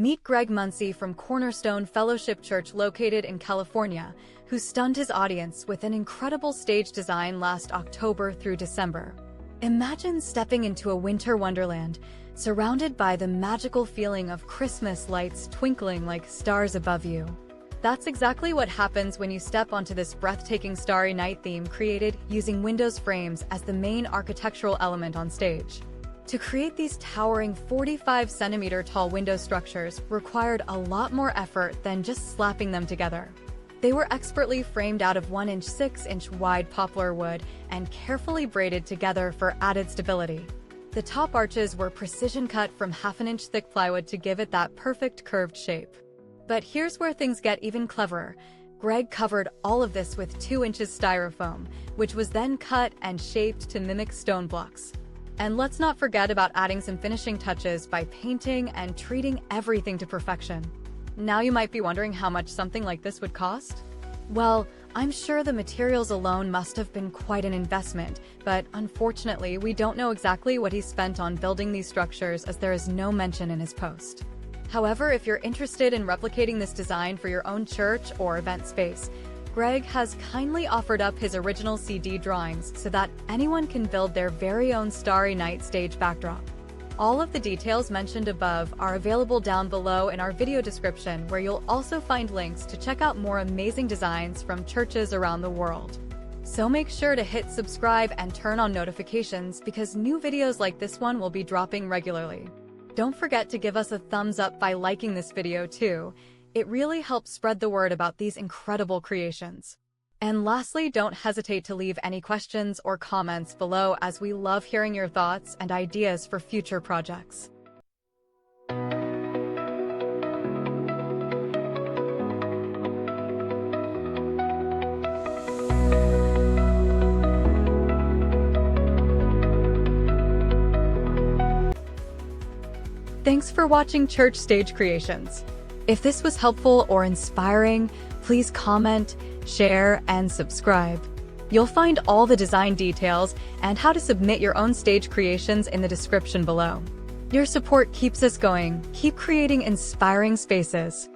Meet Gregg Muncy from Cornerstone Fellowship Church located in California, who stunned his audience with an incredible stage design last October through December. Imagine stepping into a winter wonderland, surrounded by the magical feeling of Christmas lights twinkling like stars above you. That's exactly what happens when you step onto this breathtaking Starry Night theme created using windows frames as the main architectural element on stage. To create these towering 45-centimeter tall window structures required a lot more effort than just slapping them together. They were expertly framed out of 1-inch 6-inch wide poplar wood and carefully braided together for added stability. The top arches were precision cut from 1/2-inch thick plywood to give it that perfect curved shape. But here's where things get even cleverer. Gregg covered all of this with 2 inches styrofoam, which was then cut and shaped to mimic stone blocks. And let's not forget about adding some finishing touches by painting and treating everything to perfection. Now you might be wondering how much something like this would cost? Well, I'm sure the materials alone must have been quite an investment, but unfortunately we don't know exactly what he spent on building these structures as there is no mention in his post. However, if you're interested in replicating this design for your own church or event space, Gregg has kindly offered up his original CD drawings so that anyone can build their very own Starry Night stage backdrop. All of the details mentioned above are available down below in our video description, where you'll also find links to check out more amazing designs from churches around the world. So make sure to hit subscribe and turn on notifications because new videos like this one will be dropping regularly. Don't forget to give us a thumbs up by liking this video too. It really helps spread the word about these incredible creations. And lastly, don't hesitate to leave any questions or comments below, as we love hearing your thoughts and ideas for future projects. Thanks for watching Church Stage Creations. If this was helpful or inspiring, please comment, share, and subscribe. You'll find all the design details and how to submit your own stage creations in the description below. Your support keeps us going. Keep creating inspiring spaces.